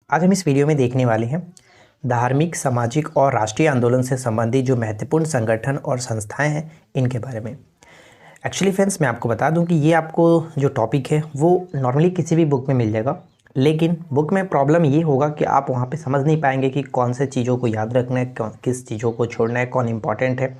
आज हम इस वीडियो में देखने वाले हैं धार्मिक, सामाजिक और राष्ट्रीय आंदोलन से संबंधित जो महत्वपूर्ण संगठन और संस्थाएं हैं इनके बारे में। एक्चुअली फ्रेंड्स, मैं आपको बता दूं कि ये आपको जो टॉपिक है वो नॉर्मली किसी भी बुक में मिल जाएगा, लेकिन बुक में प्रॉब्लम ये होगा कि आप वहाँ पे समझ नहीं पाएंगे कि कौन से चीज़ों को याद रखना है, किस चीज़ों को छोड़ना है, कौन इंपॉर्टेंट है।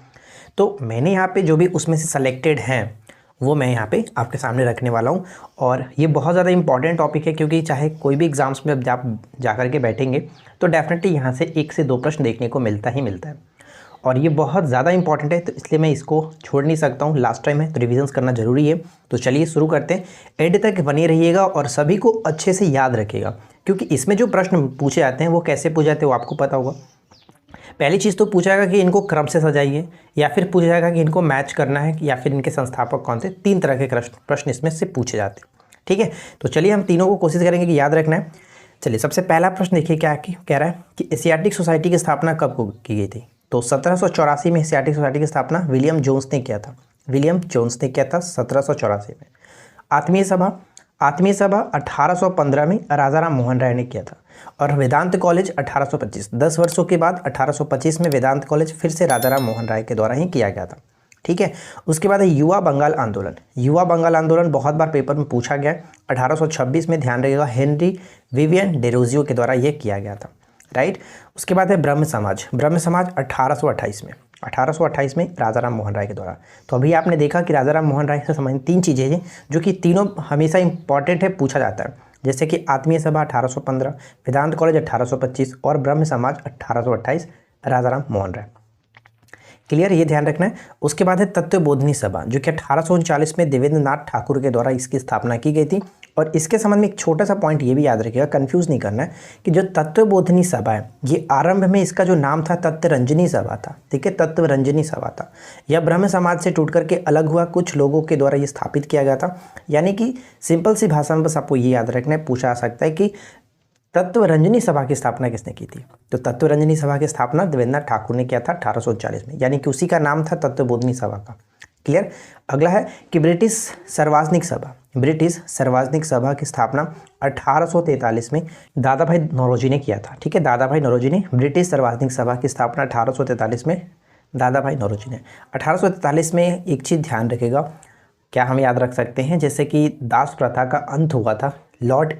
तो मैंने यहाँ पे जो भी उसमें से सेलेक्टेड हैं वो मैं यहाँ पे आपके सामने रखने वाला हूँ। और ये बहुत ज़्यादा इंपॉर्टेंट टॉपिक है, क्योंकि चाहे कोई भी एग्ज़ाम्स में अब आप जा कर के बैठेंगे तो डेफिनेटली यहाँ से 1 से 2 प्रश्न देखने को मिलता ही मिलता है, और ये बहुत ज़्यादा इंपॉर्टेंट है, तो इसलिए मैं इसको छोड़ नहीं सकता हूँ। लास्ट टाइम है तो रिविजन्स करना ज़रूरी है। तो चलिए शुरू करते हैं। एंड तक बने रहिएगा और सभी को अच्छे से याद रखिएगा, क्योंकि इसमें जो प्रश्न पूछे जाते हैं वो कैसे पूछे जाते हैं वो आपको पता होगा। पहली चीज़ तो पूछा जाएगा कि इनको क्रम से सजाइए, या फिर पूछा जाएगा कि इनको मैच करना है, या फिर इनके संस्थापक कौन से। 3 तरह के प्रश्न इसमें से पूछे जाते हैं। ठीक है, तो चलिए हम तीनों को कोशिश करेंगे कि याद रखना है। चलिए, सबसे पहला प्रश्न देखिए क्या कह रहा है कि एशियाटिक सोसाइटी की स्थापना कब को की गई थी। तो 1784 में एशियाटिक सोसाइटी की स्थापना विलियम जोन्स ने किया था। विलियम जोन्स ने किया था 1784 में। आत्मीय सभा 1815 में राजाराम मोहन राय ने किया था। और वेदांत कॉलेज 1825, 10 वर्षों के बाद 1825 में वेदांत कॉलेज फिर से राजाराम मोहन राय के द्वारा ही किया गया था। ठीक है, उसके बाद है युवा बंगाल आंदोलन। युवा बंगाल आंदोलन बहुत बार पेपर में पूछा गया है। 1826 में, ध्यान रखिएगा, हेनरी विवियन डेरोजियो के द्वारा यह किया गया था। राइट। उसके बाद है ब्रह्म समाज 1828 में, 1828 में राजाराम मोहन राय के द्वारा। तो अभी आपने देखा कि राजाराम मोहन राय से संबंधित 3 चीज़ें हैं जो कि तीनों हमेशा इंपॉर्टेंट है, पूछा जाता है। जैसे कि आत्मीय सभा 1815, वेदांत कॉलेज 1825 और ब्रह्म समाज 1828, राजाराम मोहन राय। क्लियर, ये ध्यान रखना है। उसके बाद है तत्वबोधिनी सभा, जो कि 1839 में देवेंद्र नाथ ठाकुर के द्वारा इसकी स्थापना की गई थी। और इसके संबंध में एक छोटा सा पॉइंट ये भी याद रखिएगा, कंफ्यूज नहीं करना है, कि जो तत्वबोधिनी सभा है ये आरंभ में इसका जो नाम था तत्वरंजनी सभा था। ठीक है, तत्वरंजनी सभा था। यह ब्रह्म समाज से टूट करके अलग हुआ, कुछ लोगों के द्वारा ये स्थापित किया गया था। यानी कि सिंपल सी भाषा में बस आपको ये याद रखना है, पूछा जा सकता है कि तत्वरंजनी सभा की स्थापना किसने की थी। तो तत्वरंजनी सभा की स्थापना देवेंद्र ठाकुर ने किया था 1839 में, यानी कि उसी का नाम था तत्वबोधिनी सभा का। क्लियर। अगला है कि ब्रिटिश सार्वजनिक सभा की स्थापना 1843 में दादा भाई नौरोजी ने किया था। ठीक है, दादा भाई नौरोजी ने ब्रिटिश सार्वजनिक सभा की स्थापना 1843 में, दादा भाई नौरोजी ने। 1843 में एक चीज़ ध्यान रखिएगा, क्या हम याद रख सकते हैं, जैसे कि दास प्रथा का अंत हुआ था लॉर्ड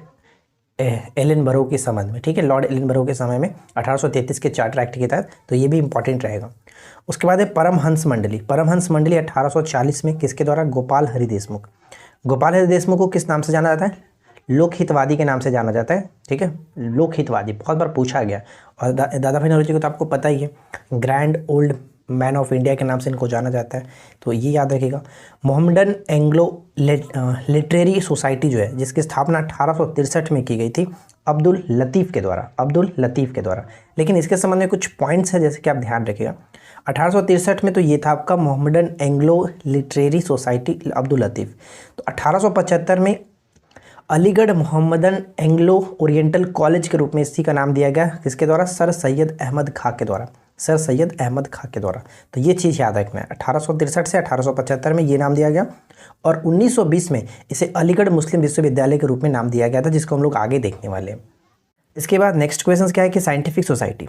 एलनबरो के संबंध में। ठीक है, लॉर्ड एलनबरो के समय में 1833 के चार्टर एक्ट के तहत, तो ये भी इंपॉर्टेंट रहेगा। उसके बाद है परमहंस मंडली 1840 में, किसके द्वारा, गोपाल हरि देशमुख। गोपाल हरि देशमुख को किस नाम से जाना जाता है, लोकहितवादी के नाम से जाना जाता है। ठीक है, लोकहितवादी बहुत बार पूछा गया। और दादा भाई नौरोजी को तो आपको पता ही है, grand old man of India के नाम से इनको जाना जाता है, तो ये याद रखिएगा। मोहम्मदन एंग्लो लिटरेरी सोसाइटी जो है, जिसकी स्थापना 1863 में की गई थी अब्दुल लतीफ़ के द्वारा। लेकिन इसके संबंध में कुछ पॉइंट्स हैं, जैसे कि आप ध्यान रखिएगा। 1863 में तो ये था आपका Mohammedan Anglo literary society Abdul Latif. तो 1875 में Aligarh Mohammedan Anglo Oriental college के रूप में इसी का नाम दिया गया, किसके द्वारा, सर सैयद अहमद खां के द्वारा। तो ये चीज़ याद रखना है, 1863 से 1875 में ये नाम दिया गया, और 1920 में इसे अलीगढ़ मुस्लिम विश्वविद्यालय के रूप में नाम दिया गया था, जिसको हम लोग आगे देखने वाले हैं। इसके बाद नेक्स्ट क्वेश्चन क्या है कि साइंटिफिक सोसाइटी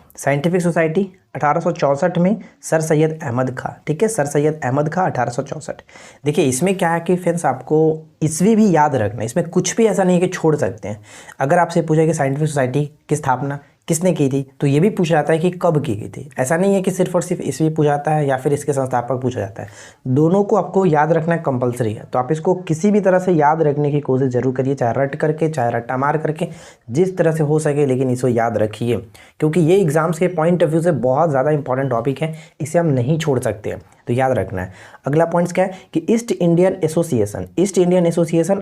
1864 में सर सैयद अहमद खां। ठीक है, सर सैयद अहमद खां 1864। देखिए इसमें क्या है कि फ्रेंड्स, आपको ईस्वी भी याद रखना है, इसमें कुछ भी ऐसा नहीं है कि छोड़ सकते हैं। अगर आपसे पूछा कि साइंटिफिक सोसाइटी की स्थापना किसने की थी, तो ये भी पूछा जाता है कि कब की गई थी। ऐसा नहीं है कि सिर्फ और सिर्फ ईस्वी पूछा जाता है या फिर इसके संस्थापक पूछा जाता है, दोनों को आपको याद रखना कंपलसरी है। तो आप इसको किसी भी तरह से याद रखने की कोशिश जरूर करिए, चाहे रट करके, चाहे रट्टा मार करके, जिस तरह से हो सके, लेकिन इसको याद रखिए, क्योंकि ये एग्जाम्स के पॉइंट ऑफ व्यू से बहुत ज़्यादा इंपॉर्टेंट टॉपिक है, इसे हम नहीं छोड़ सकते हैं, तो याद रखना है। अगला पॉइंट्स क्या है कि ईस्ट इंडियन एसोसिएशन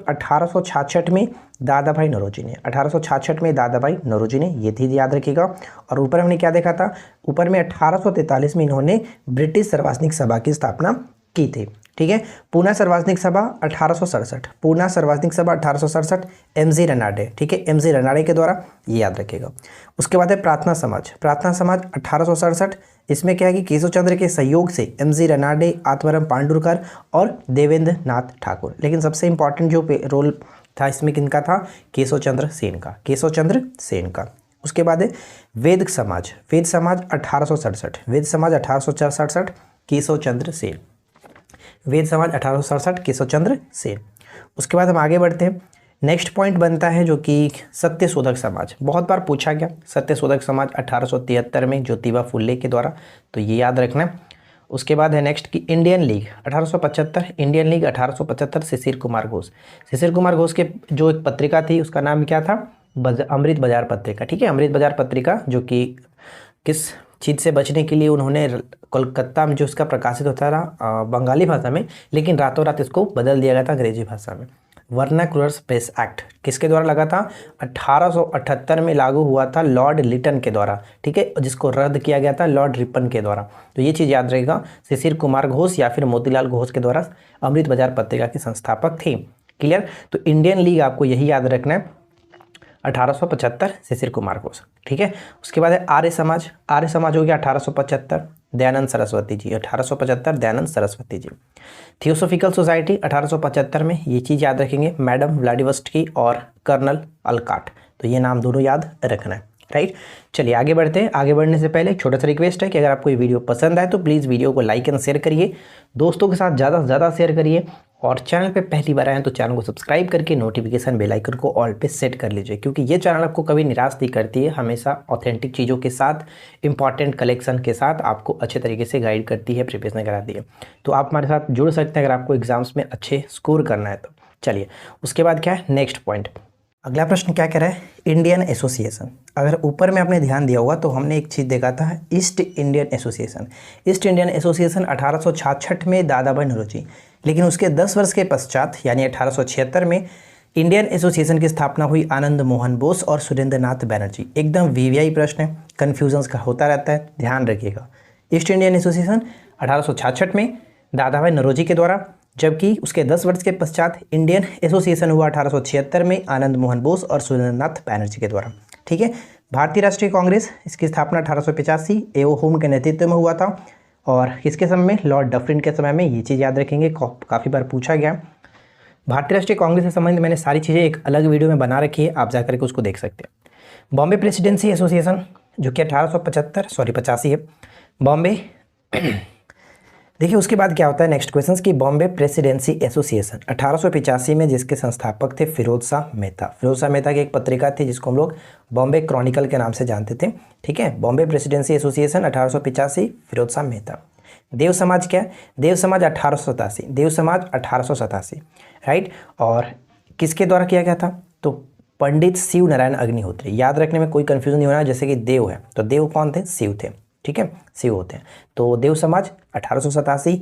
1866 में दादा भाई नौरोजी ने, 1866 में दादा भाई नौरोजी ने, ये चीज़ याद रखिएगा। और ऊपर हमने क्या देखा था, ऊपर में 1843 में इन्होंने ब्रिटिश सार्वजनिक सभा की स्थापना की थी। ठीक है, पूना सार्वजनिक सभा 1867, एमजी रनाडे। ठीक है, एमजी रनाडे के द्वारा, ये याद रखिएगा। उसके बाद है प्रार्थना समाज 1867। इसमें क्या है कि केशव चंद्र के सहयोग से एमजी रनाडे, आत्माराम पांडुरकर और देवेंद्र नाथ ठाकुर। लेकिन सबसे इंपॉर्टेंट जो रोल था इसमें किनका था, केशव चंद्र सेन का। उसके बाद है वेद समाज, वेद समाज 1867, वेद समाज 1867 केशव चंद्र सेन, वेद समाज 1867 केशव चंद्र सेन। उसके बाद हम आगे बढ़ते हैं। नेक्स्ट पॉइंट बनता है जो कि सत्यशोधक समाज, बहुत बार पूछा गया। सत्यशोधक समाज 1873 में ज्योतिबा फुले के द्वारा, तो ये याद रखना है। उसके बाद है नेक्स्ट कि Indian league 1875, Indian league 1875 Shishir Kumar Ghosh, Shishir Kumar Ghosh के जो एक पत्रिका थी उसका नाम क्या था, अमृत बाजार पत्रिका। ठीक है, अमृत बाजार पत्रिका जो कि किस चीज़ से बचने के लिए उन्होंने कोलकाता में जो इसका प्रकाशित होता था बंगाली भाषा में, लेकिन रातों रात इसको बदल दिया गया था अंग्रेजी भाषा में। वर्नाकुलर प्रेस एक्ट किसके द्वारा लगा था, 1878 में लागू हुआ था लॉर्ड लिटन के द्वारा। ठीक है, जिसको रद्द किया गया था लॉर्ड रिपन के द्वारा। तो ये चीज़ याद रहेगा, शिशिर कुमार घोष या फिर मोतीलाल घोष के द्वारा अमृत बाजार पत्रिका के संस्थापक थे। क्लियर, तो इंडियन लीग आपको यही याद रखना है, 1875 शिशिर कुमार घोष। ठीक है, उसके बाद है आर्य समाज, आर्य समाज हो गया 1875 दयानंद सरस्वती जी, 1875 दयानंद सरस्वती जी। थियोसोफिकल सोसाइटी 1875 में, ये चीज़ याद रखेंगे, मैडम व्लादिवोस्टोकी और कर्नल अलकाट, तो ये नाम दोनों याद रखना है। राइट, चलिए आगे बढ़ते हैं। आगे बढ़ने से पहले एक छोटा सा रिक्वेस्ट है कि अगर आपको ये वीडियो पसंद आए तो प्लीज़ वीडियो को लाइक एंड शेयर करिए, दोस्तों के साथ ज़्यादा से ज़्यादा शेयर करिए, और चैनल पे पहली बार आए तो चैनल को सब्सक्राइब करके नोटिफिकेशन बेल आइकन को ऑल पे सेट कर लीजिए, क्योंकि ये चैनल आपको कभी निराश नहीं करती है, हमेशा ऑथेंटिक चीज़ों के साथ, इंपॉर्टेंट कलेक्शन के साथ आपको अच्छे तरीके से गाइड करती है, प्रिपरेशन कराती है। तो आप हमारे साथ जुड़ सकते हैं अगर आपको एग्जाम्स में अच्छे स्कोर करना है तो। चलिए उसके बाद क्या है नेक्स्ट पॉइंट, अगला प्रश्न क्या कह रहा है, इंडियन एसोसिएशन। अगर ऊपर में आपने ध्यान दिया होगा तो हमने एक चीज़ देखा था, east Indian association. East Indian association 1866 में दादा भाई नौरोजी, लेकिन उसके 10 वर्ष के पश्चात यानी 1876 में इंडियन एसोसिएशन की स्थापना हुई आनंद मोहन बोस और सुरेंद्र नाथ बैनर्जी। एकदम वीवीआई प्रश्न है, कन्फ्यूजन्स का होता रहता है, ध्यान रखिएगा। ईस्ट इंडियन एसोसिएशन 1866 में दादा भाई नौरोजी के द्वारा, जबकि उसके 10 वर्ष के पश्चात इंडियन एसोसिएशन हुआ 1876 में आनंद मोहन बोस और सुरेंद्रनाथ बैनर्जी के द्वारा। ठीक है, भारतीय राष्ट्रीय कांग्रेस, इसकी स्थापना 1885 एओ होम के नेतृत्व में हुआ था, और किसके समय में, लॉर्ड डफरिन के समय में। ये चीज़ याद रखेंगे, काफ़ी बार पूछा गया। भारतीय राष्ट्रीय कांग्रेस से संबंधित मैंने सारी चीज़ें एक अलग वीडियो में बना रखी है, आप जाकर के उसको देख सकते हैं। बॉम्बे प्रेसिडेंसी एसोसिएशन जो कि 85 है, बॉम्बे देखिए उसके बाद क्या होता है नेक्स्ट क्वेश्चन की, बॉम्बे प्रेसिडेंसी एसोसिएशन 1885 में, जिसके संस्थापक थे फिरोज शाह मेहता। फिरोज शाह मेहता की एक पत्रिका थी जिसको हम लोग बॉम्बे क्रॉनिकल के नाम से जानते थे। ठीक है, बॉम्बे प्रेसिडेंसी एसोसिएशन 1885, फिरोज शाह मेहता। देव समाज क्या है, देव समाज 1887, देव समाज 1887। राइट, और किसके द्वारा किया गया था, तो पंडित शिव नारायण अग्निहोत्री। याद रखने में कोई कन्फ्यूजन नहीं होना, जैसे कि देव है तो देव कौन थे, शिव थे। ठीक है, शिव होते हैं, तो देव समाज 1887,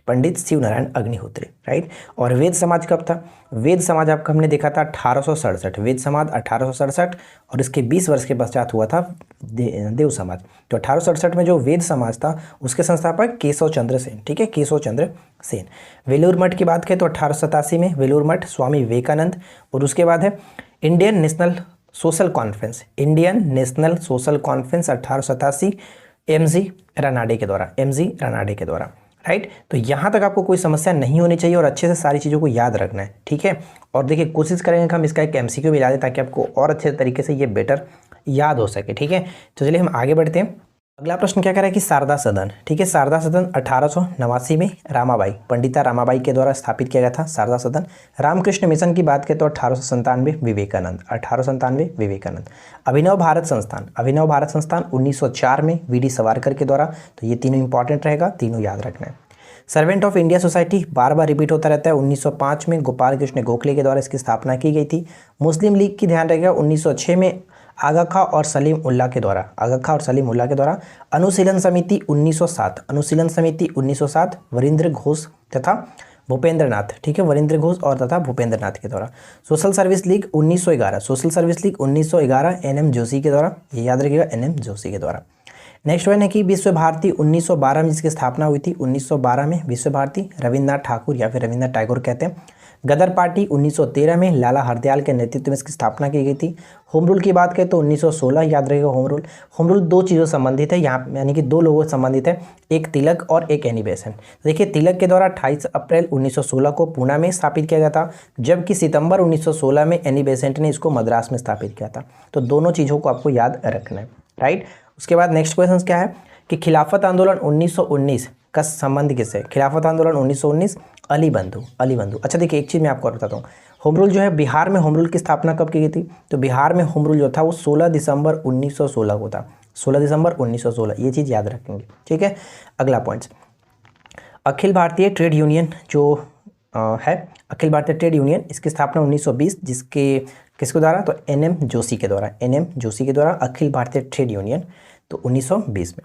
पंडित शिव नारायण अग्निहोत्री। राइट, और वेद समाज कब था, वेद समाज आपका हमने देखा था 1867, वेद समाज 1867, और इसके 20 वर्ष के पश्चात हुआ था देव समाज। तो 1867 में जो वेद समाज था उसके संस्थापक केशव चंद्र सेन। ठीक है, केशव चंद्र सेन। वेलूर मठ की बात करें तो 1887 में वेलूर मठ स्वामी विवेकानंद। और उसके बाद है Indian national social conference, Indian national social conference 1887 MG Ranade के द्वारा, एमजी रानाडे के द्वारा। राइट, तो यहाँ तक आपको कोई समस्या नहीं होनी चाहिए और अच्छे से सारी चीज़ों को याद रखना है। ठीक है, और देखिए कोशिश करेंगे कि हम इसका एक एमसीक्यू भी ला दें ताकि आपको और अच्छे तरीके से ये बेटर याद हो सके। ठीक है, तो चलिए हम आगे बढ़ते हैं। अगला प्रश्न क्या कह रहा है कि शारदा सदन। ठीक है, शारदा सदन 1889 में रामाबाई, पंडिता रामाबाई के द्वारा स्थापित किया गया था शारदा सदन। रामकृष्ण मिशन की बात करें तो 1897 विवेकानंद, 1897 विवेकानंद। अभिनव भारत संस्थान, अभिनव भारत संस्थान 1904 में वीडी सावरकर के द्वारा। तो ये तीनों इंपॉर्टेंट रहेगा, तीनों याद रखना है। Servant of India society bar bar repeat होता रहता है, 1905 में गोपाल कृष्ण गोखले के द्वारा इसकी स्थापना की गई थी। मुस्लिम लीग की ध्यान रखेगा 1906 में आगा खां और सलीम उल्लाह के द्वारा, आगा खां और सलीम उल्लाह के द्वारा। अनुशीलन समिति 1907, अनुशीलन समिति 1907 वरिंद्र घोष तथा भूपेंद्र नाथ। ठीक है, वरिंद्र घोष और तथा भूपेंद्र नाथ के द्वारा। Social service league 1911, social service league 1911 NM Joshi के द्वारा। ये याद रखिएगा, एनएम जोशी के द्वारा। नेक्स्ट वन है कि विश्व भारती 1912 में जिसकी स्थापना हुई थी, 1912 में विश्व भारती, रविन्द्रनाथ ठाकुर या फिर रविन्द्रनाथ टैगोर कहते हैं। गदर पार्टी 1913 में लाला हरदयाल के नेतृत्व में इसकी स्थापना की गई थी। होम रूल की बात करें तो 1916, याद रहेगा होम रूल। होम रूल दो चीज़ों से संबंधित है यहाँ, यानी कि दो लोगों से संबंधित है, एक तिलक और एक एनी बेसेंट। देखिए तिलक के द्वारा 28 अप्रैल 1916 को पूना में स्थापित किया गया था, जबकि सितंबर 1916 में एनी बेसेंट ने इसको मद्रास में स्थापित किया था। तो दोनों चीज़ों को आपको याद रखना है, राइट। उसके बाद नेक्स्ट क्वेश्चन क्या है कि खिलाफत आंदोलन 1919 का संबंध किससे? खिलाफत आंदोलन 1919 अली बंधु। अच्छा देखिए एक चीज़ मैं आपको बताता हूँ, होम रूल जो है, बिहार में होम रूल की स्थापना कब की गई थी? तो बिहार में होम रूल जो था वो 16 दिसंबर 1916 को था, 16 दिसंबर 1916, ये चीज़ याद रखेंगे, ठीक है। अगला point, Akhil Bharatiya trade union जो है, अखिल भारतीय ट्रेड यूनियन, इसकी स्थापना 1920 किसके द्वारा? तो एनएम जोशी के द्वारा, एनएम जोशी के द्वारा अखिल भारतीय ट्रेड यूनियन, तो 1920 में।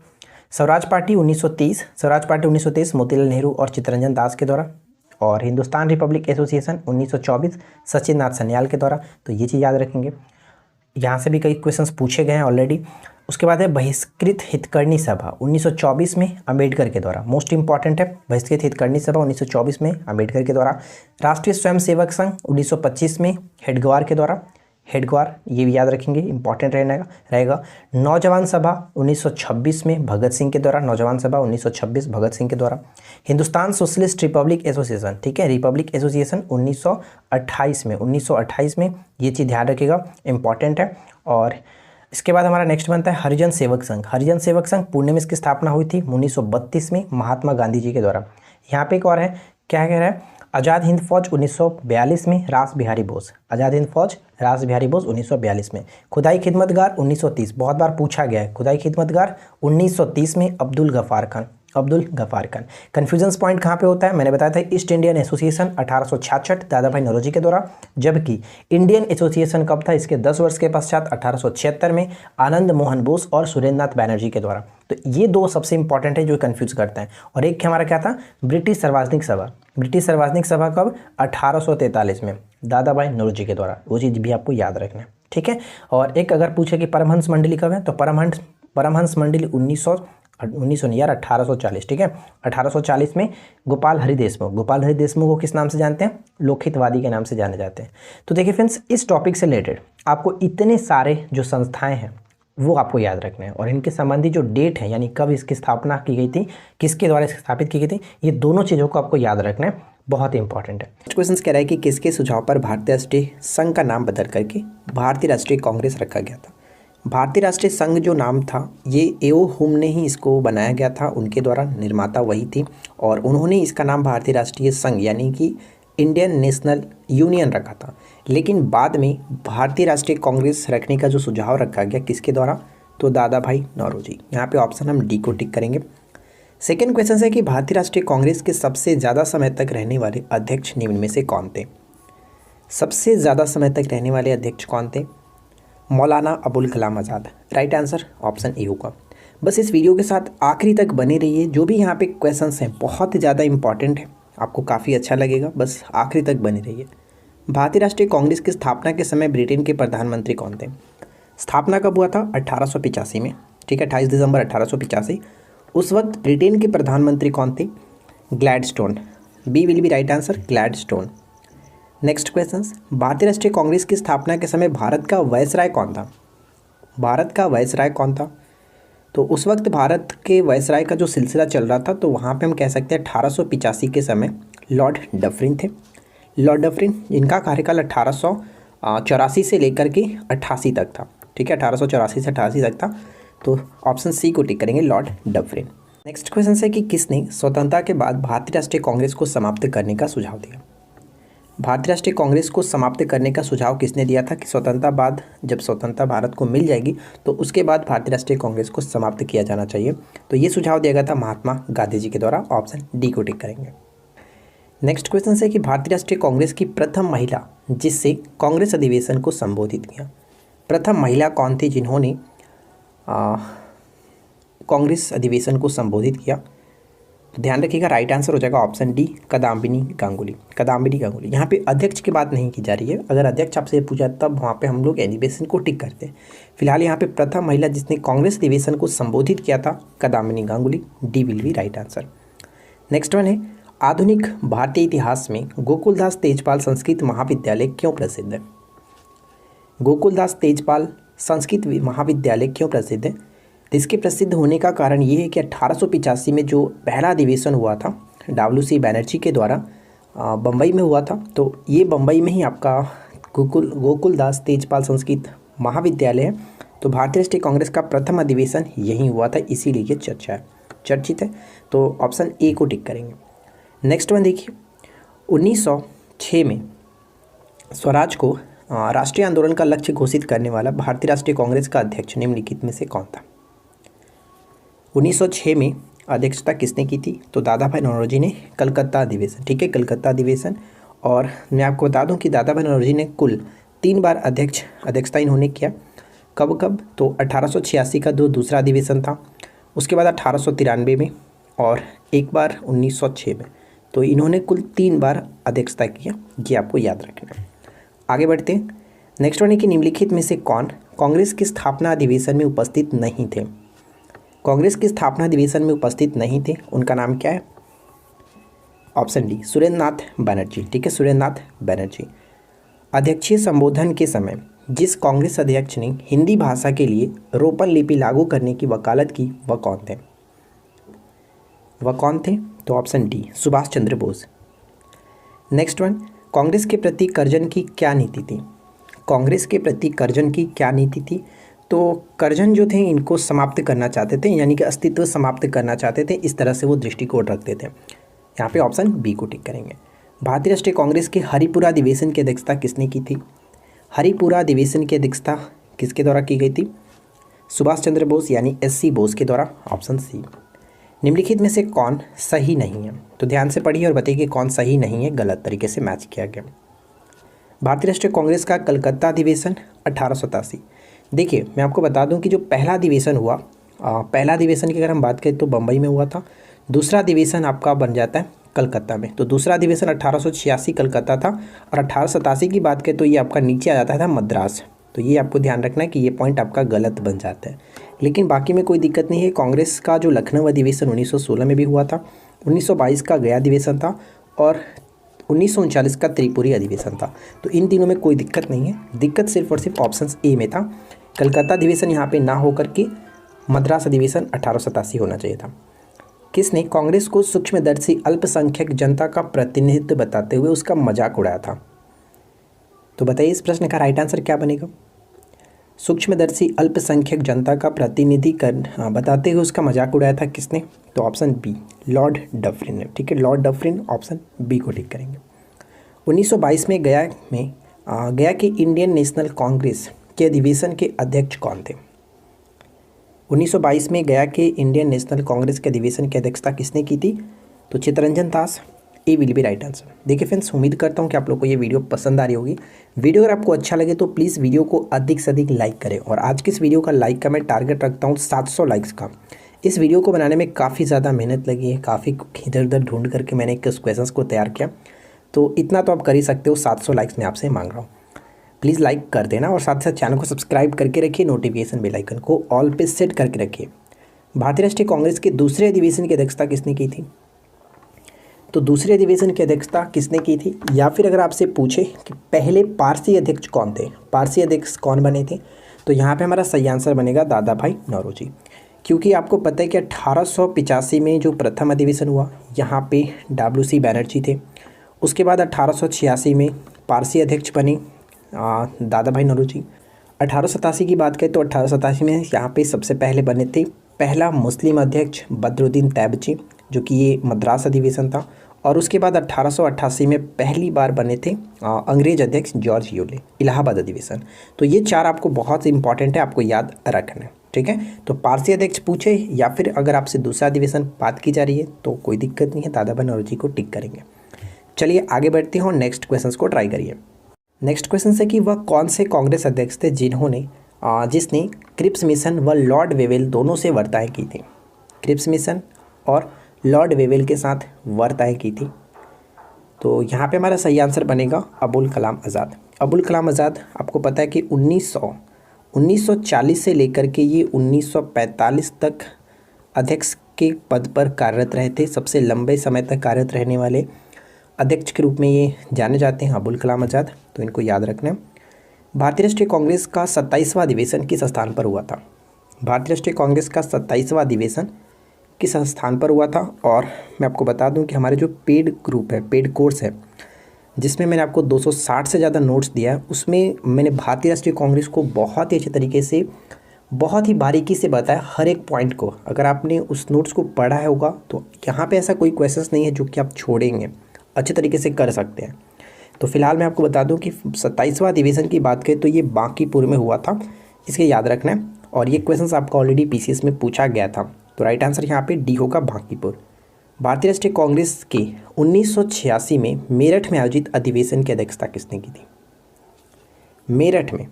स्वराज पार्टी 1930, स्वराज पार्टी 1930 मोतीलाल नेहरू और चित्तरंजन दास के द्वारा। और हिंदुस्तान रिपब्लिक एसोसिएशन 1924 सचिन नाथ सन्याल के द्वारा, तो ये चीज़ याद रखेंगे। यहाँ से भी कई क्वेश्चंस पूछे गए हैं ऑलरेडी। उसके बाद है बहिष्कृत हितकर्णी सभा 1924 में अंबेडकर के द्वारा, मोस्ट इंपॉर्टेंट है, बहिष्कृत हितकर्णी सभा 1924 में अंबेडकर के द्वारा। राष्ट्रीय स्वयंसेवक संघ 1925 में हेडगेवार के द्वारा, हेडगेवार, ये भी याद रखेंगे, इंपॉर्टेंट रहेगा। नौजवान सभा 1926 में भगत सिंह के द्वारा, नौजवान सभा 1926 भगत सिंह के द्वारा। हिंदुस्तान सोशलिस्ट रिपब्लिक एसोसिएशन, ठीक है, रिपब्लिक एसोसिएशन 1928 में, ये चीज़ ध्यान रखिएगा, इंपॉर्टेंट है। और इसके बाद हमारा नेक्स्ट बनता है हरिजन सेवक संघ। हरिजन सेवक संघ पुणे में इसकी स्थापना हुई थी 1932 में महात्मा गांधी जी के द्वारा। यहाँ पे एक और है, क्या कह रहा है, आज़ाद हिंद फौज 1942 में रास बिहारी बोस, आज़ाद हिंद फौज रास बिहारी बोस 1942 में। खुदाई खिदमतगार 1930, बहुत बार पूछा गया है, खुदाई खिदमतगार 1930 में अब्दुल गफ़ार खान, अब्दुल गफ़ार खान। कन्फ्यूजन्स पॉइंट कहाँ पे होता है, मैंने बताया था ईस्ट इंडियन एसोसिएशन 1866 दादा भाई नौरोजी के द्वारा, जबकि इंडियन एसोसिएशन कब था, इसके 10 वर्ष के पश्चात 1876 में आनंद मोहन बोस और सुरेंद्र नाथ बैनर्जी के द्वारा। तो ये दो सबसे इंपॉर्टेंट है जो कन्फ्यूज करते हैं। और एक हमारा क्या था, ब्रिटिश सार्वजनिक सभा, ब्रिटिश सार्वजनिक सभा कब, 1843 में दादा भाई नौरोजी के द्वारा, वो चीज़ भी आपको याद रखना है, ठीक है। और एक अगर पूछे कि परमहंस मंडली कब है, तो परमहंस मंडली 1840, ठीक है, 1840 में। गोपाल हरि देशमुख को किस नाम से जानते हैं, लोकहितवादी के नाम से जाने जाते हैं। तो देखिए फ्रेंड्स, इस टॉपिक से रिलेटेड आपको इतने सारे जो संस्थाएं हैं वो आपको याद रखना है, और इनके संबंधी जो डेट है, यानी कब इसकी स्थापना की गई थी, किसके द्वारा स्थापित की गई थी, ये दोनों चीज़ों को आपको याद रखना है, बहुत इंपॉर्टेंट है। नेक्स्ट क्वेश्चन कह रहा है कि किसके सुझाव पर भारतीय राष्ट्रीय संघ का नाम बदल करके भारतीय राष्ट्रीय कांग्रेस रखा गया था? भारतीय राष्ट्रीय संघ जो नाम था, ये एओ हुम ने ही इसको बनाया गया था, उनके द्वारा, निर्माता वही थी, और उन्होंने इसका नाम भारतीय राष्ट्रीय संघ यानी कि इंडियन नेशनल यूनियन रखा था। लेकिन बाद में भारतीय राष्ट्रीय कांग्रेस रखने का जो सुझाव रखा गया, किसके द्वारा, तो दादा भाई नौरोजी। यहाँ पे ऑप्शन हम डी को टिक करेंगे। सेकेंड क्वेश्चन है कि भारतीय राष्ट्रीय कांग्रेस के सबसे ज़्यादा समय तक रहने वाले अध्यक्ष निम्न में से कौन थे? सबसे ज़्यादा समय तक रहने वाले अध्यक्ष कौन थे? Maulana Abul Kalam Azad. Right answer option A होगा। बस इस वीडियो के साथ आखिरी तक बने रहिए, जो भी यहाँ पे क्वेश्चंस हैं बहुत ज़्यादा इंपॉर्टेंट है, आपको काफ़ी अच्छा लगेगा, बस आखिरी तक बने रहिए। भारतीय राष्ट्रीय कांग्रेस की स्थापना के समय ब्रिटेन के प्रधानमंत्री कौन थे? स्थापना कब हुआ था? 1885 में, ठीक है, 28 दिसंबर 1885। उस वक्त ब्रिटेन के प्रधानमंत्री कौन थे? Gladstone. B will be right answer, Gladstone. Next question, भारतीय राष्ट्रीय कांग्रेस की स्थापना के समय भारत का वायसराय कौन था? भारत का वायसराय कौन था? तो उस वक्त भारत के वायसराय का जो सिलसिला चल रहा था, तो वहाँ पे हम कह सकते हैं 1885 के समय लॉर्ड डफरिन थे। लॉर्ड डफरिन, इनका कार्यकाल 1884 से लेकर के 88 तक था, ठीक है, 1884 से 88 तक था। तो ऑप्शन सी को टिक करेंगे, लॉर्ड डफरिन। नेक्स्ट क्वेश्चन है कि किसने स्वतंत्रता के बाद भारतीय राष्ट्रीय कांग्रेस को समाप्त करने का सुझाव दिया? भारतीय राष्ट्रीय कांग्रेस को समाप्त करने का सुझाव किसने दिया था कि स्वतंत्रता बाद, जब स्वतंत्रता भारत को मिल जाएगी तो उसके बाद भारतीय राष्ट्रीय कांग्रेस को समाप्त किया जाना चाहिए? तो ये सुझाव दिया गया था महात्मा गांधी जी के द्वारा। ऑप्शन डी को टिक करेंगे। नेक्स्ट क्वेश्चन है कि भारतीय राष्ट्रीय कांग्रेस की प्रथम महिला जिससे कांग्रेस अधिवेशन को संबोधित किया, प्रथम महिला कौन थी जिन्होंने कांग्रेस अधिवेशन को संबोधित किया? तो ध्यान रखिएगा, राइट आंसर हो जाएगा ऑप्शन डी, कादम्बिनी गांगुली। कादम्बिनी गांगुली। यहाँ पे अध्यक्ष की बात नहीं की जा रही है, अगर अध्यक्ष आपसे पूछा तब वहाँ पे हम लोग अधिवेशन को टिक करते हैं। फिलहाल यहाँ पे प्रथम महिला जिसने कांग्रेस अधिवेशन को संबोधित किया था, Kadambini Ganguly. D will be right answer. Next one है, आधुनिक भारतीय इतिहास में गोकुलदास तेजपाल संस्कृत महाविद्यालय क्यों प्रसिद्ध है? गोकुलदास तेजपाल संस्कृत महाविद्यालय क्यों प्रसिद्ध है? तो इसके प्रसिद्ध होने का कारण ये है कि 1885 में जो पहला अधिवेशन हुआ था WC बैनर्जी के द्वारा बम्बई में हुआ था, तो ये बम्बई में ही आपका गोकुलदास तेजपाल संस्कृत महाविद्यालय है। तो भारतीय राष्ट्रीय कांग्रेस का प्रथम अधिवेशन यहीं हुआ था, इसीलिए ये चर्चित है। तो ऑप्शन ए को टिक करेंगे। नेक्स्ट वन देखिए, 1906 में स्वराज को राष्ट्रीय आंदोलन का लक्ष्य घोषित करने वाला भारतीय राष्ट्रीय कांग्रेस का अध्यक्ष निम्नलिखित में से कौन था? 1906 में अध्यक्षता किसने की थी? तो दादा भाई नौरोजी ने। कलकत्ता अधिवेशन, ठीक है, कलकत्ता अधिवेशन। और मैं आपको बता दूं कि दादा भाई नौरोजी ने कुल 3 बार अध्यक्षता इन्होंने किया। कब कब? तो 1886 का दूसरा अधिवेशन था, उसके बाद 1893 में और एक बार 1906 में। तो इन्होंने कुल 3 बार अध्यक्षता किया, ये आपको याद रखना है। आगे बढ़ते हैं। नेक्स्ट वन है कि निम्नलिखित में से कौन कांग्रेस के स्थापना अधिवेशन में उपस्थित नहीं थे? कांग्रेस के स्थापना अधिवेशन में उपस्थित नहीं थे, उनका नाम क्या है? ऑप्शन डी, सुरेंद्र नाथ बनर्जी। ठीक है, सुरेंद्र नाथ बनर्जी। अध्यक्षीय संबोधन के समय जिस कांग्रेस अध्यक्ष ने हिंदी भाषा के लिए रोपन लिपि लागू करने की वकालत की, वह कौन थे? तो option D, Subhash Chandra Bose. Next one, Congress के प्रति कर्जन की क्या नीति थी? कांग्रेस के प्रति कर्जन की क्या नीति थी? तो कर्जन जो थे इनको समाप्त करना चाहते थे, यानी कि अस्तित्व समाप्त करना चाहते थे, इस तरह से वो दृष्टिकोण रखते थे। यहाँ पे ऑप्शन बी को टिक करेंगे। भारतीय राष्ट्रीय कांग्रेस के हरिपुरा अधिवेशन की अध्यक्षता किसने की थी? हरिपुरा अधिवेशन की अध्यक्षता किसके द्वारा की गई थी? सुभाष चंद्र बोस यानी SC बोस के द्वारा। Option C. निम्नलिखित में से कौन सही नहीं है? तो ध्यान से पढ़िए और बताइए कि कौन सही नहीं है, गलत तरीके से मैच किया गया। भारतीय राष्ट्रीय कांग्रेस का कलकत्ता अधिवेशन 1887। देखिए, मैं आपको बता दूं कि जो पहला अधिवेशन हुआ, पहला अधिवेशन की अगर हम बात करें तो बम्बई में हुआ था। दूसरा अधिवेशन आपका बन जाता है कलकत्ता में। तो दूसरा अधिवेशन 1886 कलकत्ता था और 1887 की बात करें तो ये आपका नीचे आ जाता था मद्रास। तो ये आपको ध्यान रखना है कि ये पॉइंट आपका गलत बन जाता है, लेकिन बाकी में कोई दिक्कत नहीं है। कांग्रेस का जो लखनऊ अधिवेशन 1916 में भी हुआ था, 1922 का गया अधिवेशन था और 1939 का त्रिपुरी अधिवेशन था। तो इन तीनों में कोई दिक्कत नहीं है, दिक्कत सिर्फ और सिर्फ ऑप्शन ए में था। कलकत्ता अधिवेशन यहाँ पे ना होकर के मद्रास अधिवेशन 1887 होना चाहिए था। किसने कांग्रेस को सूक्ष्मदर्शी अल्पसंख्यक जनता का प्रतिनिधित्व बताते हुए उसका मजाक उड़ाया था? तो बताइए इस प्रश्न का राइट आंसर क्या बनेगा? सूक्ष्मदर्शी अल्पसंख्यक जनता का प्रतिनिधि बताते हुए उसका मजाक उड़ाया था किसने? तो ऑप्शन बी, लॉर्ड डफरिन ने। ठीक है, लॉर्ड डफरिन, ऑप्शन बी को टिक करेंगे। 1922 में गया के इंडियन नेशनल कांग्रेस के अधिवेशन के अध्यक्ष कौन थे? 1922 में गया के इंडियन नेशनल कांग्रेस के अधिवेशन की अध्यक्षता किसने की थी? तो चित्तरंजन दास। ए विल बी राइट आंसर। देखिए फ्रेंड्स, उम्मीद करता हूँ कि आप लोग को ये वीडियो पसंद आ रही होगी। वीडियो अगर आपको अच्छा लगे तो प्लीज़ वीडियो को अधिक से अधिक लाइक करें, और आज की इस वीडियो का लाइक का मैं टारगेट रखता हूँ 700 लाइक्स का। इस वीडियो को बनाने में काफ़ी ज़्यादा मेहनत लगी है, काफ़ी इधर उधर ढूंढ करके मैंने कुछ क्वेश्चंस को तैयार किया, तो इतना तो आप कर ही सकते हो। 700 लाइक्स मैं आपसे मांग रहा हूँ, प्लीज़ लाइक कर देना और साथ साथ चैनल को सब्सक्राइब करके रखिए, नोटिफिकेशन बेल आइकन को ऑल पे सेट करके रखिए। भारतीय राष्ट्रीय कांग्रेस के दूसरे अधिवेशन की अध्यक्षता किसने की थी? तो दूसरे अधिवेशन की अध्यक्षता किसने की थी? या फिर अगर आपसे पूछे कि पहले पारसी अध्यक्ष कौन थे, पारसी अध्यक्ष कौन बने थे, तो यहाँ पे हमारा सही आंसर बनेगा दादा भाई नौरोजी। क्योंकि आपको पता है कि 1885 में जो प्रथम अधिवेशन हुआ यहाँ पे WC बैनर्जी थे। उसके बाद 1886 में पारसी अध्यक्ष बने दादा भाई नौरोजी। 1887 की बात करें तो 1887 में यहाँ पे सबसे पहले बने थे पहला मुस्लिम अध्यक्ष बदरुद्दीन तैयबजी, जो कि ये मद्रास अधिवेशन था। और उसके बाद 1888 में पहली बार बने थे अंग्रेज अध्यक्ष जॉर्ज यूले, इलाहाबाद अधिवेशन। तो ये 4 आपको बहुत इंपॉर्टेंट है, आपको याद रखना है, ठीक है। तो पारसी अध्यक्ष पूछे या फिर अगर आपसे दूसरा अधिवेशन बात की जा रही है तो कोई दिक्कत नहीं है, दादा भाई नौरोजी को टिक करेंगे। चलिए आगे बढ़ते हैं और नेक्स्ट क्वेश्चन को ट्राई करिए। नेक्स्ट क्वेश्चन है कि वह कौन से कांग्रेस अध्यक्ष थे जिसने क्रिप्स मिशन व लॉर्ड वेवेल दोनों से वार्ताएं की थी? क्रिप्स मिशन और लॉर्ड वेवेल के साथ वार्ताएं की थी? तो यहाँ पे हमारा सही आंसर बनेगा अबुल कलाम आज़ाद। अबुल कलाम आज़ाद आपको पता है कि 1940 से लेकर के ये 1945 तक अध्यक्ष के पद पर कार्यरत रहे थे। सबसे लंबे समय तक कार्यरत रहने वाले अध्यक्ष के रूप में ये जाने जाते हैं अबुल कलाम आज़ाद, तो इनको याद रखना है। भारतीय राष्ट्रीय कांग्रेस का 27वां अधिवेशन किस स्थान पर हुआ था? भारतीय राष्ट्रीय कांग्रेस का 27वां अधिवेशन किस स्थान पर हुआ था? और मैं आपको बता दूं कि हमारे जो पेड ग्रुप है, पेड कोर्स है, जिसमें मैंने आपको 260 से ज़्यादा नोट्स दिया है, उसमें मैंने भारतीय राष्ट्रीय कांग्रेस को बहुत ही अच्छे तरीके से, बहुत ही बारीकी से बताया हर एक पॉइंट को। अगर आपने उस नोट्स को पढ़ा है होगा तो यहाँ पे ऐसा कोई क्वेश्चंस नहीं है जो कि आप छोड़ेंगे, अच्छे तरीके से कर सकते हैं। तो फिलहाल मैं आपको बता दूं कि 27वां अधिवेशन की बात करें तो ये बांकीपुर में हुआ था, इसके याद रखना है। और ये क्वेश्चंस आपका ऑलरेडी पीसीएस में पूछा गया था, तो राइट आंसर यहाँ पे डी होगा, बांकीपुर। भारतीय राष्ट्रीय कांग्रेस के 1986 में मेरठ में आयोजित अधिवेशन की अध्यक्षता किसने की थी? मेरठ में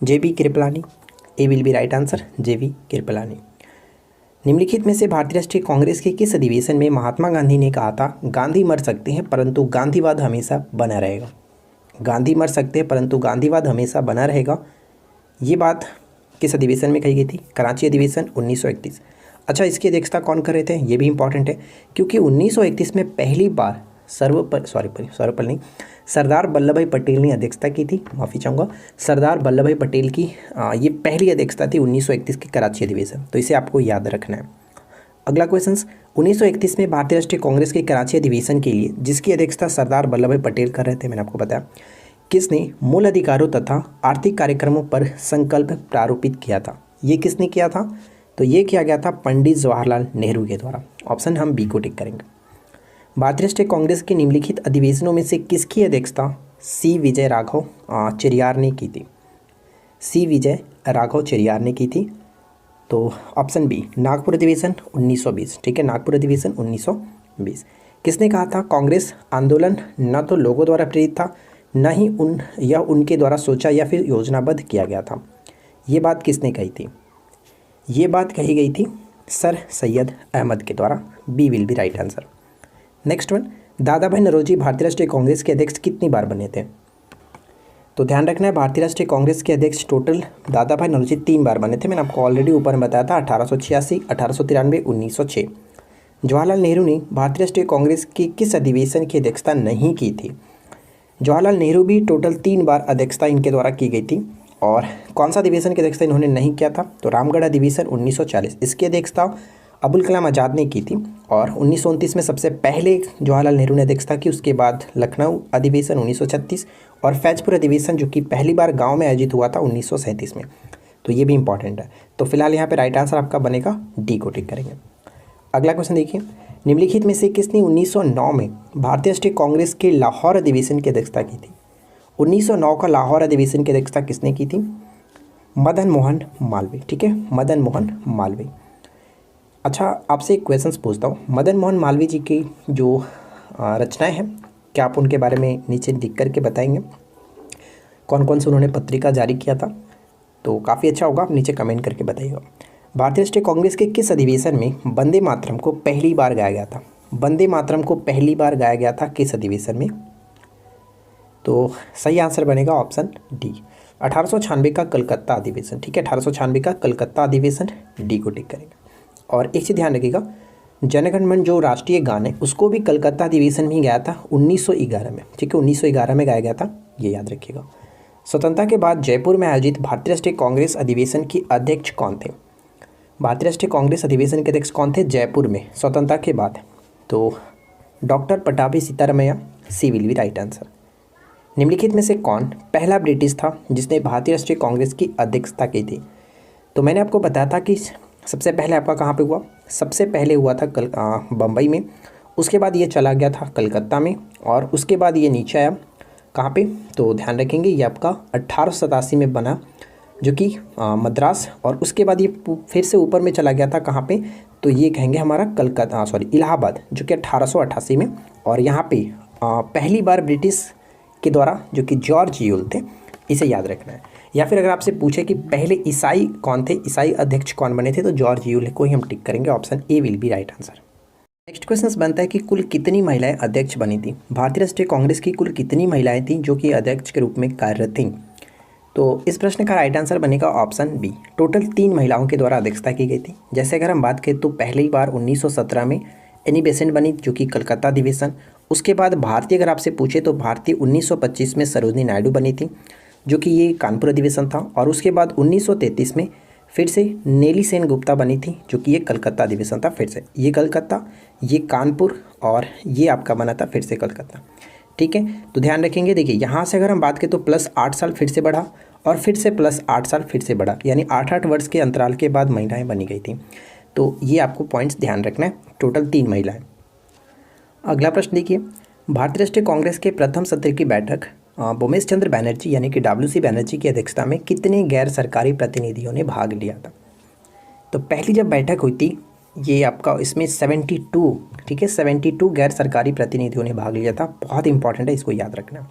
जेबी कृपलानी, ए विल बी राइट आंसर, जेबी कृपलानी। निम्नलिखित में से भारतीय राष्ट्रीय कांग्रेस के किस अधिवेशन में महात्मा गांधी ने कहा था गांधी मर सकते हैं परंतु गांधीवाद हमेशा बना रहेगा? गांधी मर सकते हैं परंतु गांधीवाद हमेशा बना रहेगा, ये बात किस अधिवेशन में कही गई थी? कराची अधिवेशन 1931। अच्छा, इसकी अध्यक्षता कौन कर रहे थे? ये भी इंपॉर्टेंट है, क्योंकि 1931 में पहली बार सर्वपल्ली सरदार वल्लभ भाई पटेल ने अध्यक्षता की थी, माफ़ी चाहूँगा, सरदार वल्लभ भाई पटेल की ये पहली अध्यक्षता थी 1931 की कराची अधिवेशन, तो इसे आपको याद रखना है। अगला क्वेश्चन, 1931 में भारतीय राष्ट्रीय कांग्रेस के कराची अधिवेशन के लिए जिसकी अध्यक्षता सरदार वल्लभ भाई पटेल कर रहे थे, मैंने आपको बताया, किसने मूल अधिकारों तथा आर्थिक कार्यक्रमों पर संकल्प प्रारूपित किया था? ये किसने किया था? तो ये किया गया था पंडित जवाहरलाल नेहरू के द्वारा। ऑप्शन हम बी को टिक करेंगे। भारतीय राष्ट्रीय कांग्रेस के निम्नलिखित अधिवेशनों में से किसकी अध्यक्षता सी विजय राघव चेरियार ने की थी? सी विजय राघव चेरियार ने की थी, तो ऑप्शन बी, नागपुर अधिवेशन 1920। ठीक है, नागपुर अधिवेशन 1920। किसने कहा था कांग्रेस आंदोलन न तो लोगों द्वारा प्रेरित था, न ही उनके द्वारा सोचा या फिर योजनाबद्ध किया गया था? ये बात किसने कही थी? ये बात कही गई थी सर सैयद अहमद के द्वारा, B will be right answer. Next one, Dadabhai Naoroji भारतीय राष्ट्रीय कांग्रेस के अध्यक्ष कितनी बार बने थे? तो ध्यान रखना है, भारतीय राष्ट्रीय कांग्रेस के अध्यक्ष टोटल दादा भाई नौरोजी 3 बार बने थे। मैंने आपको ऑलरेडी ऊपर में बताया था, 1886, 1893, 1906। जवाहरलाल नेहरू ने भारतीय राष्ट्रीय कांग्रेस के किस अधिवेशन की अध्यक्षता नहीं की थी? जवाहरलाल नेहरू भी टोटल 3 बार अध्यक्षता इनके द्वारा की गई थी, और कौन सा अधिवेशन की अध्यक्षता इन्होंने नहीं किया था? तो रामगढ़ अधिवेशन 1940, इसकी अध्यक्षता अबुल कलाम आज़ाद ने की थी, और 1929 में सबसे पहले जवाहरलाल नेहरू ने अध्यक्षता की। उसके बाद लखनऊ अधिवेशन 1936 और फैजपुर अधिवेशन जो कि पहली बार गांव में आयोजित हुआ था 1937 में, तो ये भी इंपॉर्टेंट है। तो फिलहाल यहाँ पे राइट आंसर आपका बनेगा, डी को टिक करेंगे। अगला क्वेश्चन देखिए, निम्नलिखित में से किसने 1909 में भारतीय राष्ट्रीय कांग्रेस के लाहौर अधिवेशन की अध्यक्षता की थी? 1909 का लाहौर अधिवेशन की अध्यक्षता किसने की थी? मदन मोहन मालवीय। ठीक है, मदन मोहन मालवीय। अच्छा, आपसे एक क्वेश्चन पूछता हूँ, मदन मोहन मालवीय जी की जो रचनाएं हैं, क्या आप उनके बारे में नीचे लिख करके बताएंगे? कौन कौन से उन्होंने पत्रिका जारी किया था? तो काफ़ी अच्छा होगा, आप नीचे कमेंट करके बताइएगा। भारतीय राष्ट्रीय कांग्रेस के किस अधिवेशन में वंदे मातरम को पहली बार गाया गया था? वंदे मातरम को पहली बार गाया गया था किस अधिवेशन में? तो सही आंसर बनेगा ऑप्शन डी, 1896 का कलकत्ता अधिवेशन। ठीक है, 1896 का कलकत्ता अधिवेशन, डी को टिक करेंगे। और एक चीज़ ध्यान रखिएगा, जनगण मन जो राष्ट्रीय गान है उसको भी कलकत्ता अधिवेशन में गाया था 1911 में। ठीक है, 1911 में गाया गया था, ये याद रखिएगा। स्वतंत्रता के बाद जयपुर में आयोजित भारतीय राष्ट्रीय कांग्रेस अधिवेशन की अध्यक्ष कौन थे? भारतीय राष्ट्रीय कांग्रेस अधिवेशन के अध्यक्ष कौन थे जयपुर में स्वतंत्रता के बाद? तो doctor Pattabhi Sitaramayya, C will be right answer. निम्नलिखित में से कौन पहला ब्रिटिश था जिसने भारतीय राष्ट्रीय कांग्रेस की अध्यक्षता की थी? तो मैंने आपको बताया था कि सबसे पहले आपका कहाँ पे हुआ? सबसे पहले हुआ था बम्बई में, उसके बाद ये चला गया था कलकत्ता में, और उसके बाद ये नीचे आया कहाँ पे? तो ध्यान रखेंगे, ये आपका 1887 में बना, जो कि मद्रास, और उसके बाद ये फिर से ऊपर में चला गया था कहाँ पे? तो ये कहेंगे हमारा इलाहाबाद, जो कि 1888 में। और यहाँ पे पहली बार ब्रिटिश के द्वारा, जो कि जॉर्ज यूल थे, इसे याद रखना है। या फिर अगर आपसे पूछे कि पहले ईसाई कौन थे, ईसाई अध्यक्ष कौन बने थे, तो जॉर्ज यूल को ही हम टिक करेंगे, option A will be right answer. Next question बनता है कि कुल कितनी महिलाएं अध्यक्ष बनी थी। भारतीय राष्ट्रीय कांग्रेस की कुल कितनी महिलाएं थीं जो कि अध्यक्ष के रूप में कार्यरत थीं। तो इस प्रश्न का राइट आंसर बनेगा ऑप्शन बी, टोटल 3 महिलाओं के द्वारा अध्यक्षता की गई थी। जैसे अगर हम बात करें तो पहली बार 1917 में एनी बेसेंट बनी जो कि कलकत्ता अधिवेशन। उसके बाद भारतीय अगर आपसे पूछे तो भारतीय 1925 में सरोजनी नायडू बनी थी जो कि ये कानपुर अधिवेशन था। और उसके बाद 1933 में फिर से नेली सेन गुप्ता बनी थी जो कि ये कलकत्ता अधिवेशन था। फिर से ये कलकत्ता, ये कानपुर और ये आपका बना था फिर से कलकत्ता। ठीक है, तो ध्यान रखेंगे। देखिए यहाँ से अगर हम बात करें तो प्लस 8 साल फिर से बढ़ा और फिर से प्लस 8 साल फिर से बढ़ा, यानी 8-8 वर्ष के अंतराल के बाद महिलाएं बनी गई थी। तो ये आपको पॉइंट्स ध्यान रखना है, टोटल 3 महिलाएं। अगला प्रश्न देखिए, भारतीय राष्ट्रीय कांग्रेस के प्रथम सत्र की बैठक भूमेश चंद्र बैनर्जी यानी कि WC बैनर्जी की अध्यक्षता में कितने गैर सरकारी प्रतिनिधियों ने भाग लिया था। तो पहली जब बैठक हुई थी ये आपका इसमें 72, ठीक है, 72 गैर सरकारी प्रतिनिधियों ने भाग लिया था। बहुत इंपॉर्टेंट है, इसको याद रखना।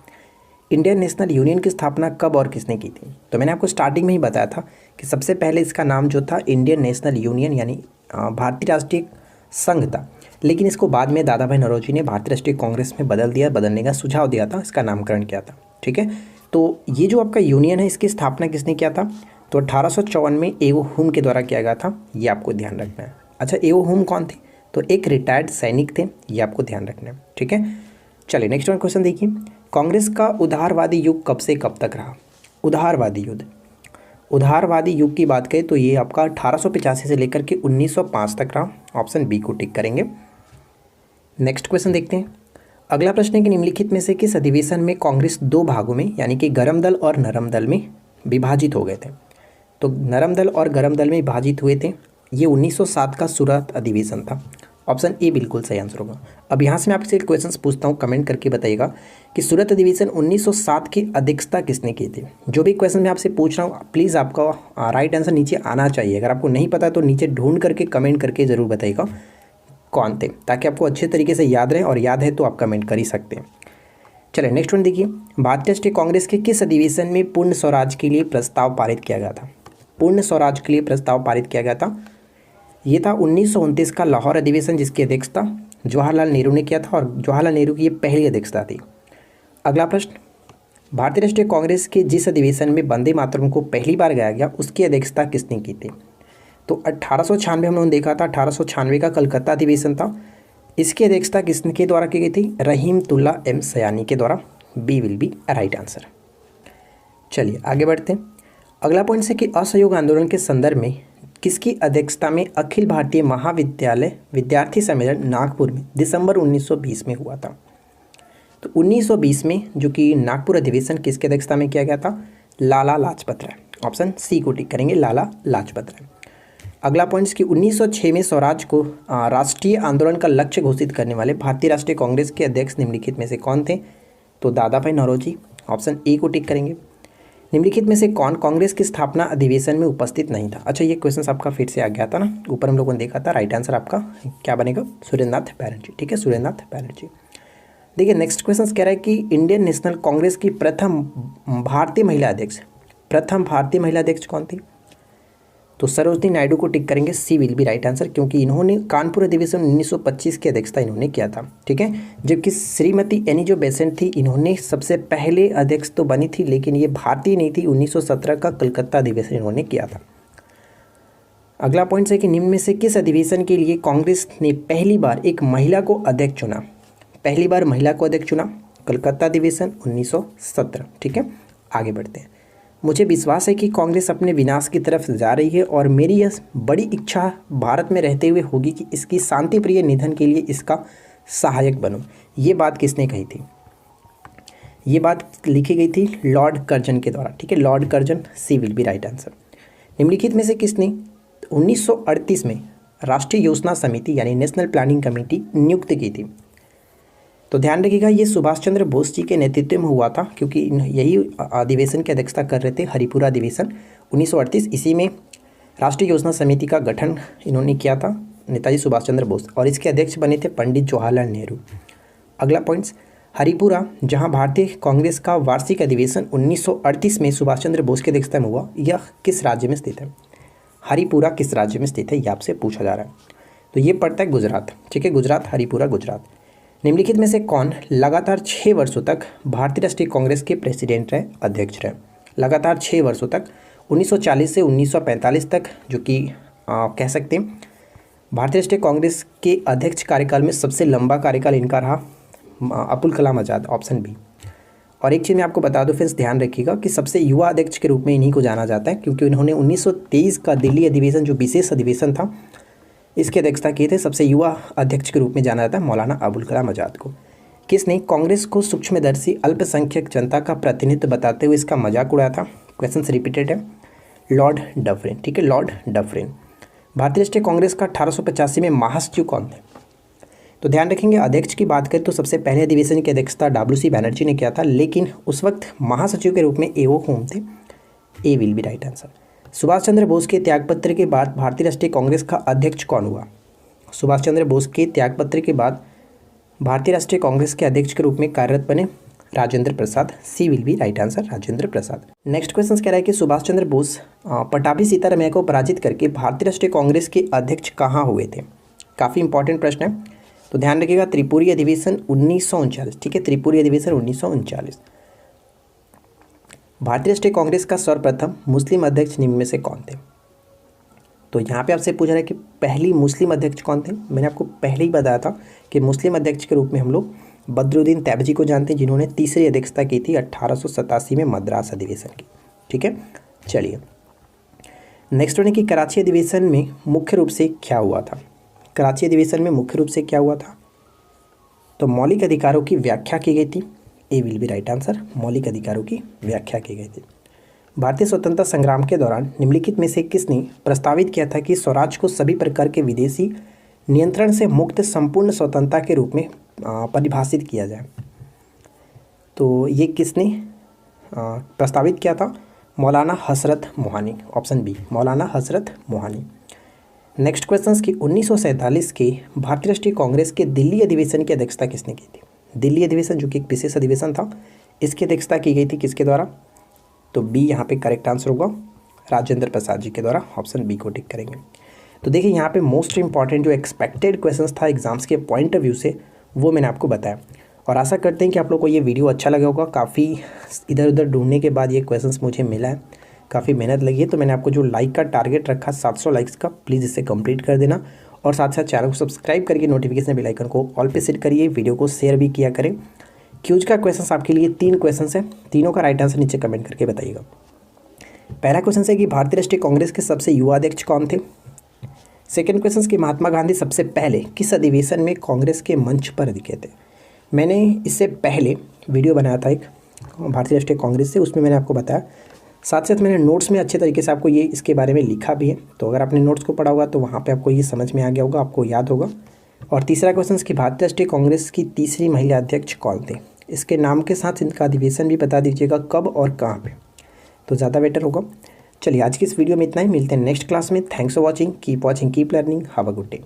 इंडियन नेशनल यूनियन की स्थापना कब और किसने की थी। तो मैंने आपको स्टार्टिंग में ही बताया था कि सबसे पहले इसका नाम जो था इंडियन नेशनल यूनियन यानी भारतीय राष्ट्रीय संघ था, लेकिन इसको बाद में दादा भाई नौरोजी ने भारतीय राष्ट्रीय कांग्रेस में बदलने का सुझाव दिया था, इसका नामकरण किया था। ठीक है, तो ये जो आपका यूनियन है इसकी स्थापना किसने किया था। तो 1854 में एवो हुम के द्वारा किया गया था, ये आपको ध्यान रखना है। अच्छा, एवो हुम कौन थे। तो एक रिटायर्ड सैनिक थे, ये आपको ध्यान रखना है। ठीक है, चलिए नेक्स्ट वन क्वेश्चन देखिए, कांग्रेस का उदारवादी युग कब से कब तक रहा। उदारवादी युग की बात करें तो ये आपका 1885 से लेकर के 1905 तक रहा। ऑप्शन बी को टिक करेंगे। नेक्स्ट क्वेश्चन देखते हैं। अगला प्रश्न है कि निम्नलिखित में से किस अधिवेशन में कांग्रेस 2 भागों में यानी कि गरम दल और नरम दल में विभाजित हो गए थे। तो नरम दल और गरम दल में विभाजित हुए थे, ये 1907 का सूरत अधिवेशन था। ऑप्शन ए बिल्कुल सही आंसर होगा। अब यहाँ से मैं आपसे एक क्वेश्चन पूछता हूँ, कमेंट करके बताइएगा कि सूरत अधिवेशन 1907 की अध्यक्षता किसने की थी। जो भी क्वेश्चन मैं आपसे पूछ रहा हूँ प्लीज़ आपका राइट आंसर नीचे आना चाहिए। अगर आपको नहीं पता तो नीचे ढूंढ करके कमेंट करके ज़रूर बताइएगा कौन थे, ताकि आपको अच्छे तरीके से याद रहे, और याद है तो आप कमेंट कर ही सकते हैं। चलिए नेक्स्ट वन देखिए, भारतीय राष्ट्रीय कांग्रेस के किस अधिवेशन में पूर्ण स्वराज के लिए प्रस्ताव पारित किया गया था। पूर्ण स्वराज के लिए प्रस्ताव पारित किया गया था, ये था 1929 का लाहौर अधिवेशन जिसकी अध्यक्षता जवाहरलाल नेहरू ने किया था, और जवाहरलाल नेहरू की ये पहली अध्यक्षता थी। अगला प्रश्न, भारतीय राष्ट्रीय कांग्रेस के जिस अधिवेशन में वंदे मातरम को पहली बार गाया गया उसकी अध्यक्षता किसने की थी। तो 1896 हम लोगों ने देखा था, 1896 का कलकत्ता अधिवेशन था। इसकी अध्यक्षता किसके द्वारा की गई थी, रहीमतुल्ला एम सयानी के द्वारा। B will be right answer. चलिए आगे बढ़ते हैं। अगला पॉइंट है कि असहयोग आंदोलन के संदर्भ में किसकी अध्यक्षता में अखिल भारतीय महाविद्यालय विद्यार्थी सम्मेलन नागपुर में दिसंबर 1920 में हुआ था। तो 1920 में जो कि नागपुर अधिवेशन किसकी अध्यक्षता में किया गया था, लाला लाजपत राय। ऑप्शन सी को टिक करेंगे, लाला लाजपत राय। अगला पॉइंट कि 1906 में स्वराज को राष्ट्रीय आंदोलन का लक्ष्य घोषित करने वाले भारतीय राष्ट्रीय कांग्रेस के अध्यक्ष निम्नलिखित में से कौन थे। तो दादा भाई नौरोजी। ऑप्शन ए को टिक करेंगे। निम्नलिखित में से कौन कांग्रेस की स्थापना अधिवेशन में उपस्थित नहीं था। अच्छा, ये क्वेश्चन आपका फिर से आ गया था ना, ऊपर हम लोगों ने देखा था। राइट आंसर आपका क्या बनेगा, सुरेंद्रनाथ बैनर्जी। ठीक है, सुरेंद्रनाथ बैनर्जी। देखिए नेक्स्ट क्वेश्चन कह रहा है कि इंडियन नेशनल कांग्रेस की प्रथम भारतीय महिला अध्यक्ष कौन थी। तो सरोजनी नायडू को टिक करेंगे, सी विल बी राइट आंसर, क्योंकि इन्होंने कानपुर अधिवेशन 1925 की अध्यक्षता इन्होंने किया था। ठीक है, जबकि श्रीमती एनी जो बेसेंट थी इन्होंने सबसे पहले अध्यक्ष तो बनी थी, लेकिन ये भारतीय नहीं थी। 1917 का कलकत्ता अधिवेशन इन्होंने किया था। अगला पॉइंट है कि निम्न में से किस अधिवेशन के लिए कांग्रेस ने पहली बार एक महिला को अध्यक्ष चुना। पहली बार महिला को अध्यक्ष चुना, कलकत्ता अधिवेशन 1917। ठीक है, आगे बढ़ते हैं। मुझे विश्वास है कि कांग्रेस अपने विनाश की तरफ जा रही है और मेरी यह बड़ी इच्छा भारत में रहते हुए होगी कि इसकी शांतिप्रिय निधन के लिए इसका सहायक बनूं। ये बात किसने कही थी। ये बात लिखी गई थी लॉर्ड कर्जन के द्वारा। ठीक है, Lord Curzon, C will be right answer. निम्नलिखित में से किसने 1938 में राष्ट्रीय योजना समिति यानी नेशनल प्लानिंग कमेटी नियुक्त की थी। तो ध्यान रखिएगा, ये सुभाष चंद्र बोस जी के नेतृत्व में हुआ था, क्योंकि यही अधिवेशन की अध्यक्षता कर रहे थे, हरिपुरा अधिवेशन 1938। इसी में राष्ट्रीय योजना समिति का गठन इन्होंने किया था, नेताजी सुभाष चंद्र बोस, और इसके अध्यक्ष बने थे पंडित जवाहरलाल नेहरू। अगला पॉइंट्स, हरिपुरा जहां भारतीय कांग्रेस का वार्षिक अधिवेशन 1938 में सुभाष चंद्र बोस की अध्यक्षता में हुआ, यह किस राज्य में स्थित है। हरिपुरा किस राज्य में स्थित है, यह आपसे पूछा जा रहा है। तो ये पड़ता है गुजरात, ठीक है, गुजरात, हरिपुरा, गुजरात। निम्नलिखित में से कौन लगातार 6 वर्षों तक भारतीय राष्ट्रीय कांग्रेस के प्रेसिडेंट रहे, अध्यक्ष रहे? लगातार 6 वर्षों तक, 1940 से 1945 तक, जो कि कह सकते हैं भारतीय राष्ट्रीय कांग्रेस के अध्यक्ष कार्यकाल में सबसे लंबा कार्यकाल इनका रहा, अब्दुल कलाम आज़ाद, ऑप्शन बी। और एक चीज़ मैं आपको बता दूं फ्रेंड्स, ध्यान रखिएगा कि सबसे युवा अध्यक्ष के रूप में इन्हीं को जाना जाता है, क्योंकि उन्होंने 1923 का दिल्ली अधिवेशन, जो विशेष अधिवेशन था, इसकी अध्यक्षता की थी। सबसे युवा अध्यक्ष के रूप में जाना जाता है मौलाना अबुल कलाम आज़ाद को। किसने कांग्रेस को सूक्ष्मदर्शी अल्पसंख्यक जनता का प्रतिनिधित्व बताते हुए इसका मजाक उड़ाया था? क्वेश्चन रिपीटेड है, लॉर्ड डफरिन, ठीक है, लॉर्ड डफरिन। भारतीय राष्ट्रीय कांग्रेस का 1885 में महासचिव कौन थे? तो ध्यान रखेंगे, अध्यक्ष की बात करें तो सबसे पहले अधिवेशन की अध्यक्षता WC बैनर्जी ने किया था, लेकिन उस वक्त महासचिव के रूप में AO होम थे। A will be right answer. Subhash Chandra Bose के त्यागपत्र के बाद भारतीय राष्ट्रीय कांग्रेस का अध्यक्ष कौन हुआ? सुभाष चंद्र बोस के त्यागपत्र के बाद भारतीय राष्ट्रीय कांग्रेस के अध्यक्ष के रूप में कार्यरत बने Rajendra Prasad. C will be right answer, Rajendra Prasad. Next question कह रहा है कि सुभाष चंद्र बोस पटाभी सीतारमैया को पराजित करके भारतीय राष्ट्रीय कांग्रेस के अध्यक्ष कहाँ हुए थे? काफ़ी इंपॉर्टेंट प्रश्न है, तो ध्यान रखिएगा, त्रिपुरी अधिवेशन 1939, ठीक है, त्रिपुरी अधिवेशन 1939। भारतीय राष्ट्रीय कांग्रेस का सर्वप्रथम मुस्लिम अध्यक्ष निम्न में से कौन थे? तो यहाँ पे आपसे पूछ रहा है कि पहली मुस्लिम अध्यक्ष कौन थे? मैंने आपको पहले ही बताया था कि मुस्लिम अध्यक्ष के रूप में हम लोग बदरुद्दीन तैयबजी को जानते हैं, जिन्होंने तीसरी अध्यक्षता की थी 1887 में मद्रास अधिवेशन की, ठीक है। चलिए नेक्स्ट वन है कि कराची अधिवेशन में मुख्य रूप से क्या हुआ था? कराची अधिवेशन में मुख्य रूप से क्या हुआ था? तो मौलिक अधिकारों की व्याख्या की गई थी। ए विल बी राइट आंसर, मौलिक अधिकारों की व्याख्या की गई थी। भारतीय स्वतंत्रता संग्राम के दौरान निम्नलिखित में से किसने प्रस्तावित किया था कि स्वराज को सभी प्रकार के विदेशी नियंत्रण से मुक्त संपूर्ण स्वतंत्रता के रूप में परिभाषित किया जाए? तो ये किसने प्रस्तावित किया था? मौलाना हसरत मोहानी, ऑप्शन बी, मौलाना हसरत मोहानी। नेक्स्ट क्वेश्चन की 1947 के भारतीय राष्ट्रीय कांग्रेस के दिल्ली अधिवेशन की अध्यक्षता किसने की थी? दिल्ली अधिवेशन जो कि एक विशेष अधिवेशन था, इसकी अध्यक्षता की गई थी किसके द्वारा? तो बी यहाँ पे करेक्ट आंसर होगा, राजेंद्र प्रसाद जी के द्वारा, ऑप्शन बी को टिक करेंगे। तो देखिए यहाँ पे मोस्ट इंपॉर्टेंट जो एक्सपेक्टेड क्वेश्चंस था एग्जाम्स के पॉइंट ऑफ व्यू से, वो मैंने आपको बताया, और आशा करते हैं कि आप लोग को ये वीडियो अच्छा लगा होगा। काफ़ी इधर उधर ढूंढने के बाद ये क्वेश्चंस मुझे मिला है, काफ़ी मेहनत लगी है, तो मैंने आपको जो लाइक का टारगेट रखा 700 लाइक्स का, प्लीज़ इसे कंप्लीट कर देना, और साथ साथ चैनल को सब्सक्राइब करके नोटिफिकेशन बेल आइकन को ऑल पे सेट करिए। वीडियो को शेयर भी किया करें। क्यूज का क्वेश्चंस आपके लिए 3 क्वेश्चंस हैं, तीनों का राइट आंसर नीचे कमेंट करके बताइएगा। पहला क्वेश्चन है कि भारतीय राष्ट्रीय कांग्रेस के सबसे युवा अध्यक्ष कौन थे? सेकंड क्वेश्चन कि महात्मा गांधी सबसे पहले किस अधिवेशन में कांग्रेस के मंच पर दिखे थे? मैंने इससे पहले वीडियो बनाया था एक भारतीय राष्ट्रीय कांग्रेस से, उसमें मैंने आपको बताया, साथ साथ मैंने नोट्स में अच्छे तरीके से आपको ये इसके बारे में लिखा भी है, तो अगर आपने नोट्स को पढ़ा होगा तो वहाँ पे आपको ये समझ में आ गया होगा, आपको याद होगा। और तीसरा क्वेश्चन कि भारतीय राष्ट्रीय कांग्रेस की तीसरी महिला अध्यक्ष कौन थे? इसके नाम के साथ इनका अधिवेशन भी बता दीजिएगा कब और कहाँ पे, तो ज़्यादा बेटर होगा। चलिए आज की इस वीडियो में इतना ही, मिलते हैं नेक्स्ट क्लास में। Thanks for watching, keep learning, have a good day.